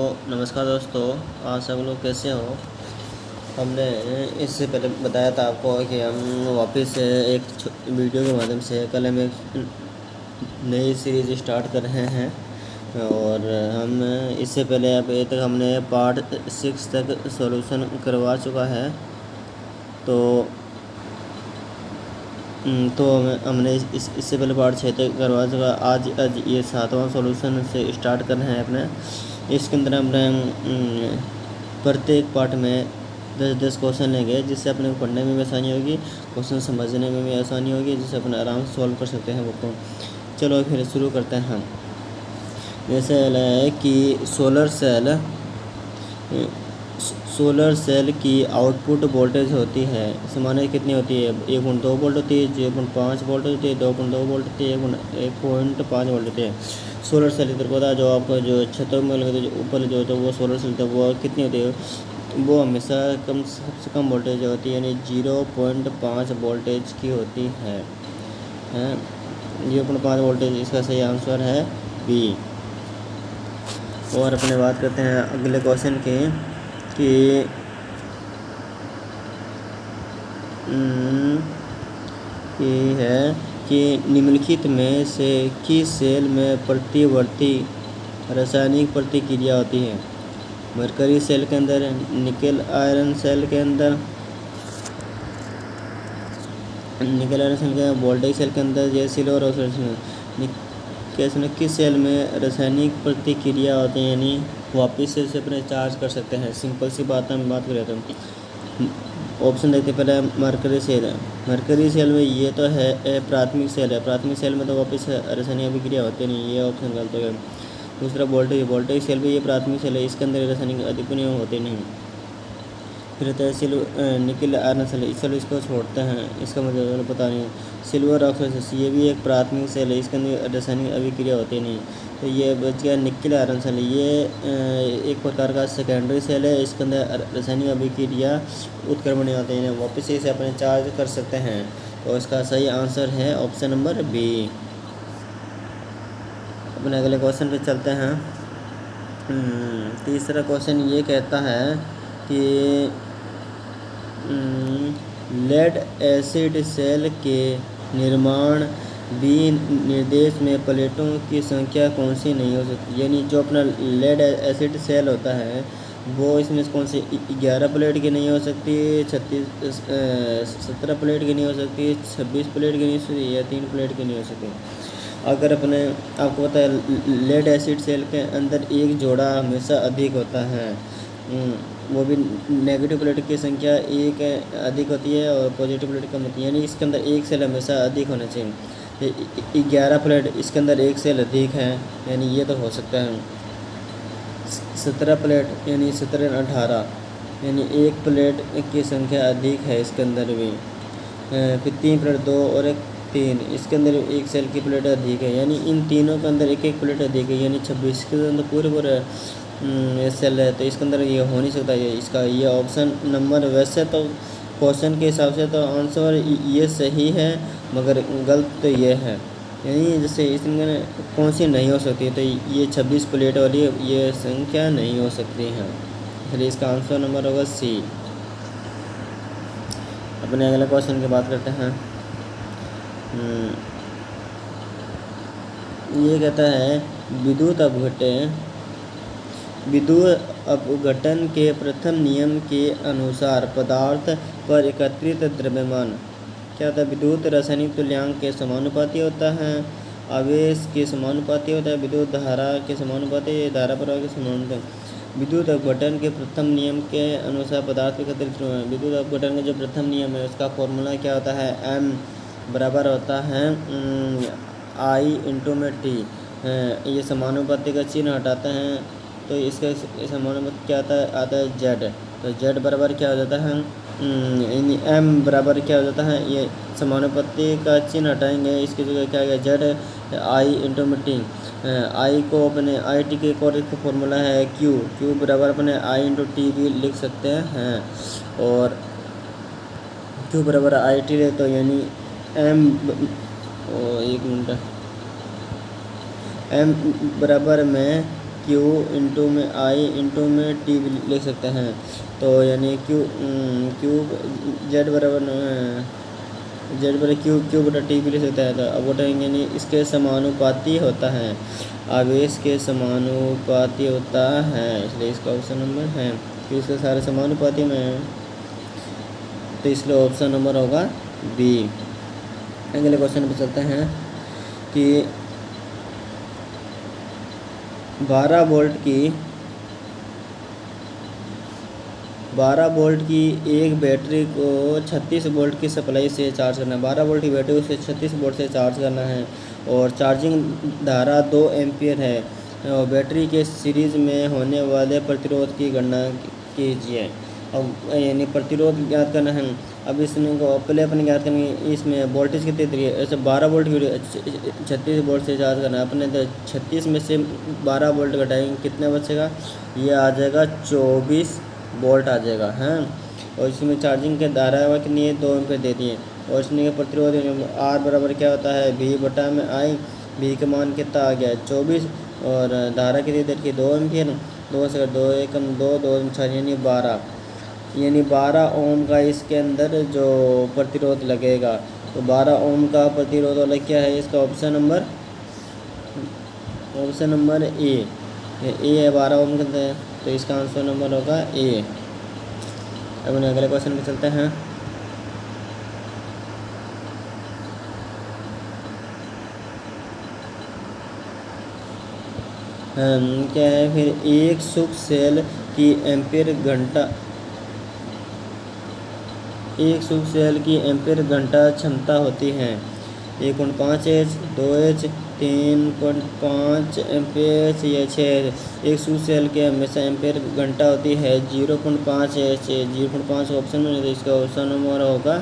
नमस्कार दोस्तों, आप सब लोग कैसे हो। हमने इससे पहले बताया था आपको कि हम वापस से एक वीडियो के माध्यम से कल हम एक नई सीरीज़ स्टार्ट कर रहे हैं। और हम इससे पहले अभी तक हमने पार्ट 6 तक सॉल्यूशन करवा चुका है। तो हमने इससे पहले पार्ट 6 तक करवा चुका। आज ये 7वां सॉल्यूशन से स्टार्ट कर रहे हैं अपने। इसके अंदर हमने प्रत्येक पार्ट में 10-10 क्वेश्चन लेंगे, जिससे अपने को पढ़ने में भी आसानी होगी, क्वेश्चन समझने में भी आसानी होगी, जिससे अपन आराम से सॉल्व कर सकते हैं वो को। चलो फिर शुरू करते हैं हम। जैसे है कि सोलर सेल की आउटपुट वोल्टेज होती है, सामान्य कितनी होती है? 1.2 वोल्ट होती है, 0.5 वोल्ट होती है, 2.2 वोल्ट होती है, 1.5 वोल्ट होती है। सोलर सेल इधर पता है, जो आपको जो छतों में लगे जो ऊपर जो वो सोलर सेल था वो कितनी होती है? वो हमेशा सबसे कम वोल्टेज होती है, यानी 0.5 वोल्टेज की होती है। 0.5 वोल्टेज इसका सही आंसर है बी। और अपने बात करते हैं अगले क्वेश्चन की कि है कि निम्नलिखित में से किस सेल में प्रतिवर्ती रासायनिक प्रतिक्रिया होती है? मरकरी सेल के अंदर, निकल आयरन सेल के अंदर, वोल्टेज सेल के अंदर, जैसे सिल्वर ऑक्साइड किस सेल में रासायनिक प्रतिक्रिया होती है, यानी वापस से इसे अपने चार्ज कर सकते हैं। सिंपल सी बात हम बात करें तो ऑप्शन देखते पहले मरकरी सेल है। मरकरी सेल में ये तो है प्राथमिक सेल है, प्राथमिक सेल में तो वापस रासायनिक अभिक्रिया होती नहीं, ये ऑप्शन गलत हो गया। दूसरा वोल्टेज सेल भी ये प्राथमिक सेल है, इसके अंदर रासायनिक अभिक्रिया होती नहीं। फिर रहता है निकल आयरन सेल, चलो इसको छोड़ते हैं, इसका मतलब पता नहीं। सिल्वर ऑक्साइड ये भी एक प्राथमिक सेल है, इसके अंदर रासायनिक अभिक्रिया होती नहीं। तो ये बच गया निकल आयरन सेल, ये एक प्रकार का सेकेंडरी सेल है, इसके अंदर रासायनिक अभिक्रिया उत्क्रमणीय होते हैं, वापस से इसे अपने चार्ज कर सकते हैं। तो इसका सही आंसर है ऑप्शन नंबर बी। अपने अगले क्वेश्चन पे चलते हैं। तीसरा क्वेश्चन ये कहता है कि लेड एसिड सेल के निर्माण विनिर्देश में प्लेटों की संख्या कौन सी नहीं हो सकती? यानी जो अपना लेड एसिड सेल होता है वो इसमें कौन सी 11 प्लेट की नहीं हो सकती, 17 प्लेट की नहीं हो सकती, 26 प्लेट की नहीं हो सकती, या 3 प्लेट की नहीं हो सकती। अगर अपने आपको पता है लेड एसिड सेल के अंदर एक जोड़ा हमेशा अधिक होता है, वो भी नेगेटिव प्लेट की संख्या एक अधिक होती है और पॉजिटिव प्लेट कम होती है, यानी इसके अंदर एक सेल हमेशा अधिक होना चाहिए। 11 प्लेट, इसके अंदर एक सेल अधिक है, यानी ये तो हो सकता है। 17 प्लेट यानी 17 18, यानी एक प्लेट की संख्या अधिक है इसके अंदर भी। फिर 3 प्लेट 2 और एक 3, इसके अंदर एक सेल की प्लेट अधिक है, यानी इन तीनों के अंदर एक एक प्लेट अधिक है, यानी 26 के अंदर पूरे सेल है, तो इसके अंदर ये हो नहीं सकता। ये इसका ये ऑप्शन नंबर, वैसे तो क्वेश्चन के हिसाब से तो आंसर ये सही है, मगर गलत तो ये है, यानी जैसे इसमें कौन सी नहीं हो सकती, तो ये 26 प्लेट वाली ये संख्या नहीं हो सकती है, इसलिए इसका आंसर नंबर होगा सी। अपने अगले क्वेश्चन की बात करते हैं। ये कहता है विद्युत अपघटन के प्रथम नियम के अनुसार पदार्थ पर एकत्रित द्रव्यमान क्या होता है? विद्युत रासायनिक तुल्यांक के समानुपाती होता है, आवेश के समानुपाती होता है, विद्युत धारा के समानुपाती, धारा प्रवाह के समानुपाती। विद्युत अपघटन के प्रथम नियम के अनुसार पदार्थ पर एकत्रित विद्युत अपघटन का जो प्रथम नियम है उसका फॉर्मूला क्या होता है? M बराबर होता है I/T। ये समानुपाती का चिन्ह हटाते हैं तो इसका समानुपाती क्या आता है Z। तो Z बराबर क्या हो जाता है? M बराबर क्या हो जाता है? ये समानुपाती का चिन्ह हटाएंगे, इसकी जगह क्या आएगा? Z I/T। I को अपने IT के एक फॉर्मूला है Q बराबर अपने I/T भी लिख सकते हैं, और Q बराबर IT है, तो यानी M बराबर में क्यू इंटू में आई इंटू में टी भी लिख सकते हैं। तो यानी जेड बराबर क्यू बटा टी भी लिख सकते हैं। तो अब बोलेंगे यानी इसके समानुपाती होता है, आवेश के समानुपाती होता है, इसलिए इसका ऑप्शन नंबर है कि इसके सारे समानुपाती में है, तो इसलिए ऑप्शन नंबर होगा बी। अगले क्वेश्चन पे चलते हैं कि 12 वोल्ट की एक बैटरी को 36 वोल्ट की सप्लाई से चार्ज करना है। 12 वोल्ट की बैटरी को 36 वोल्ट से चार्ज करना है और चार्जिंग धारा 2 एम्पियर है। और बैटरी के सीरीज में होने वाले प्रतिरोध की गणना कीजिए। अब यानी प्रतिरोध ज्ञात करना है। अब इसमें को पहले अपने ज्ञात करेंगे, इसमें वोल्टेज कितनी दी है। ऐसे 12 वोल्ट की 36 वोल्ट से चार्ज करना है अपने, तो 36 में से 12 वोल्ट घटाएंगे कितना बचेगा, ये आ जाएगा 24 वोल्ट आ जाएगा हैं। और इसमें चार्जिंग के धारा कितनी है, 2 एम्पीयर दे दिए। और इसमें प्रतिरोध आर बराबर क्या होता है, वी बटा में आई, वी का मान कितना आ गया 24 और धारा कितनी देर की 2 एम्पीयर। 2 से 2 एकम 2 2 6 यानी 12, यानी 12 ओम का इसके अंदर जो प्रतिरोध लगेगा। तो 12 ओम का प्रतिरोध वाला क्या है, इसका ऑप्शन नंबर ए है। 12 ओम के अंदर, तो इसका आंसर नंबर होगा ए। अब अगले क्वेश्चन पे चलते हैं। क्या है फिर, एक शुष्क सेल की एम्पीयर घंटा क्षमता होती है 1.5 एच, 2 एच, 3.5 एम्पीयर या 6। एक शुष्क सेल के हमेशा एम्पीयर घंटा होती है 0.5 एच। 0.5 ऑप्शन में, तो इसका ऑप्शन नंबर होगा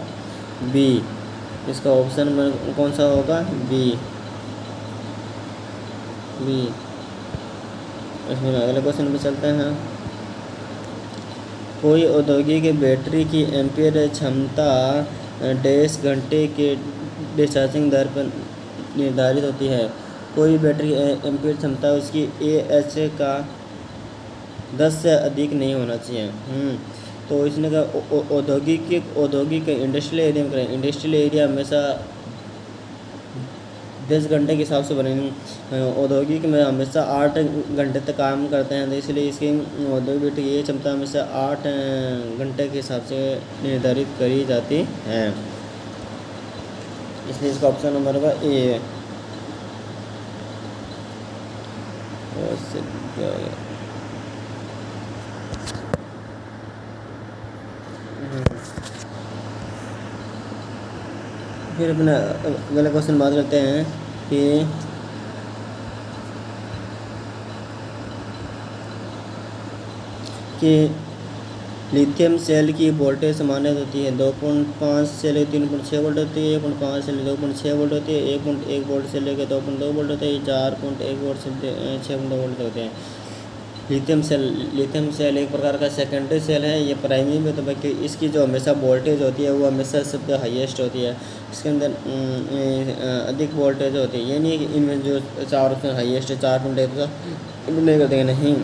बी। इसका ऑप्शन नंबर कौन सा होगा, बी। इसमें अगले क्वेश्चन पे चलते हैं। कोई औद्योगिक बैटरी की एम्पीयर क्षमता डैश घंटे के डिस्चार्जिंग दर पर निर्धारित होती है। कोई बैटरी एम्पीयर क्षमता उसकी एएच का 10 से अधिक नहीं होना चाहिए। तो इसने कहा औद्योगिक इंडस्ट्रियल एरिया में करें। इंडस्ट्रियल एरिया हमेशा 10 घंटे के हिसाब से बनेंगे। औद्योगिक में हमेशा 8 घंटे तक काम करते हैं, तो इसलिए इसकी औद्योगिक की ये क्षमता हमेशा 8 घंटे के हिसाब से निर्धारित करी जाती है, इसलिए इसका ऑप्शन नंबर होगा ए। फिर अपना अगला क्वेश्चन बात करते हैं कि लिथियम सेल की वोल्टेज सामान्य होती है 2.5 से लेकर 3.6 वोल्ट होती है, 1.5 से लेकर 2.6 वोल्ट होती है, 1.1 वोल्ट से लेकर 2.2 वोल्ट होते हैं, 4.1 वोल्ट से 6.2 वोल्ट होते हैं। लिथियम सेल एक प्रकार का सेकेंडरी सेल है, ये प्राइमरी में तो बाकी इसकी जो हमेशा वोल्टेज होती है वो हमेशा सबसे हाईएस्ट होती है। इसके अंदर अधिक वोल्टेज होती है, ये नहीं कि इनमें जो 4 ऑप्शन हाईएस्ट है 4.1 नहीं करते नहीं।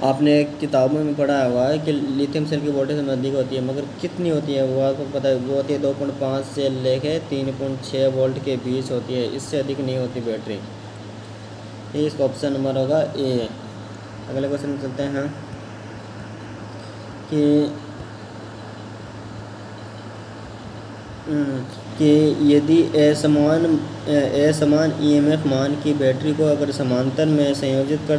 आपने किताबों में पढ़ा हुआ है कि लिथियम सेल की वोल्टेज अधिक होती है, मगर कितनी होती है वो आपको पता है, वो होती है 2.5 से लेकर 3.6 वोल्ट के बीच होती है, इससे अधिक नहीं होती बैटरी। ये इसका ऑप्शन नंबर होगा ए। अगले क्वेश्चन में चलते हैं कि यदि असमान ईएमएफ मान की बैटरी को अगर समांतर में संयोजित कर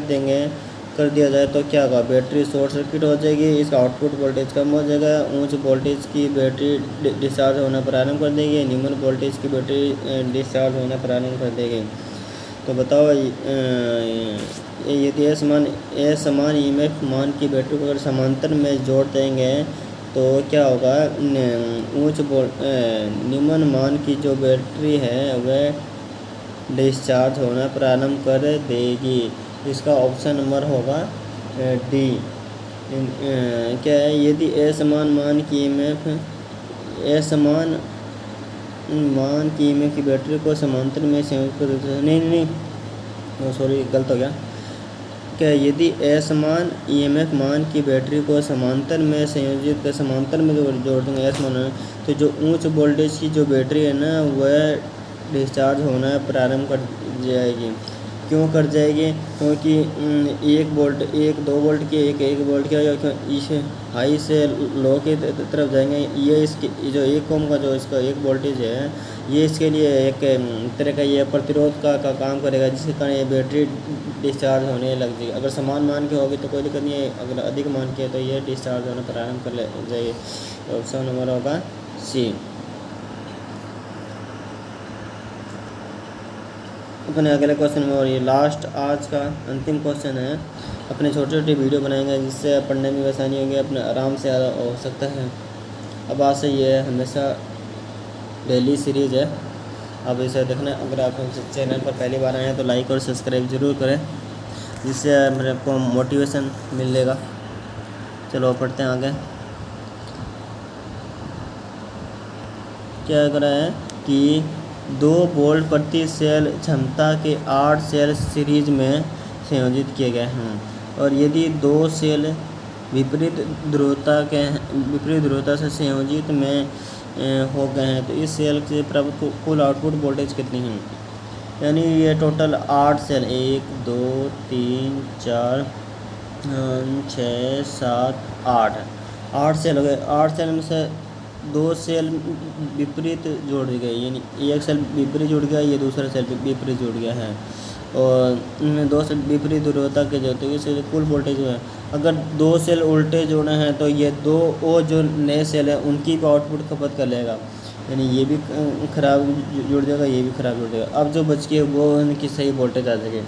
दिया जाए तो क्या होगा, बैटरी शॉर्ट सर्किट हो जाएगी, इसका आउटपुट वोल्टेज कम हो जाएगा, उच्च वोल्टेज की बैटरी डिस्चार्ज होना प्रारंभ कर देगी, निम्न वोल्टेज की बैटरी डिस्चार्ज होना प्रारंभ कर देगी। तो बताओ यदि असमान ईएमएफ मान की बैटरी को अगर समांतर में जोड़ देंगे तो क्या होगा, निम्न मान की जो बैटरी है वह डिस्चार्ज होना प्रारंभ कर देगी। इसका ऑप्शन नंबर होगा डी। क्या है, यदि असमान मान की ईएमएफ की बैटरी को समांतर में संयोजित कर, नहीं सॉरी गलत हो गया। कि यदि असमान ईएमएफ मान की बैटरी को समांतर में संयोजित कर समांतर में जोड़ देंगे एस मान, तो जो उच्च वोल्टेज की जो बैटरी है ना वह डिस्चार्ज होना प्रारंभ कर जाएगी। क्यों कर जाएगी? क्योंकि 1 वोल्ट की एक वोल्ट की इस हाई से लो की तरफ जाएंगे। ये इसके जो 1 ओम का जो इसका एक वोल्टेज है ये इसके लिए एक तरह का ये प्रतिरोध का काम करेगा, जिसके कारण ये बैटरी डिस्चार्ज होने लग जाएगी। अगर समान मान की होगी तो कोई दिक्कत नहीं है, अगर अधिक मान की है तो ये डिस्चार्ज होना प्रारंभ कर जाएगी। ऑप्शन नंबर होगा सी। अपने अगले क्वेश्चन में, और ये लास्ट आज का अंतिम क्वेश्चन है। अपने छोटे छोटे वीडियो बनाएंगे जिससे पढ़ने में आसानी होगी, अपने आराम से हो सकता है। अब आज से ये हमेशा डेली सीरीज़ है, अब इसे देखना। अगर आप चैनल पर पहली बार आए हैं तो लाइक और सब्सक्राइब ज़रूर करें, जिससे मेरे को मोटिवेशन मिलेगा। चलो पढ़ते हैं आगे। क्या कर रहा है कि 2 वोल्ट प्रति सेल क्षमता के 8 सेल सीरीज में संयोजित किए गए हैं, और यदि 2 सेल विपरीत ध्रुवता से संयोजित में हो गए हैं तो इस सेल से प्राप्त कुल आउटपुट वोल्टेज कितनी है? यानी ये टोटल 8 सेल 1 2 3 4 5 6 7 8 सेल हो गए। 8 सेल में से 2 सेल विपरीत जोड़ गए, यानी एक सेल विपरीत जुड़ गया, ये दूसरा सेल विपरीत जुड़ गया है, और इनमें 2 सेल विपरीत ध्रुवता के जो, तो इससे कुल वोल्टेज है। अगर 2 सेल उल्टे जोड़े हैं तो ये 2 और जो नए सेल है उनकी भी आउटपुट खपत कर लेगा, यानी ये भी ख़राब जुड़ जाएगा, ये भी ख़राब जुड़ जाएगा। अब जो बच गए वो इनकी सही वोल्टेज आ जाएगी।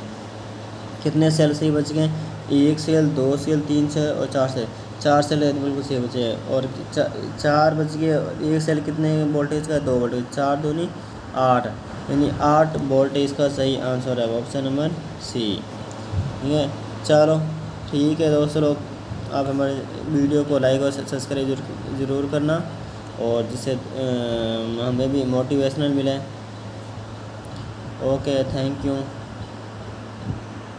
कितने सेल सही बच गए? 1 सेल 2 सेल 3 सेल और 4 सेल। 4 सेल बिल्कुल सही बचे हैं, और 4 बच गए। 1 सेल कितने वोल्टेज का? 2 वोल्टेज। 4 दूनी 8, यानी 8 वोल्टेज का सही आंसर है ऑप्शन नंबर सी। ठीक है, चलो ठीक है दोस्तों लोग, आप हमारे वीडियो को लाइक और सब्सक्राइब ज़रूर करना, और जिससे हमें भी मोटिवेशनल मिले। Okay, thank you.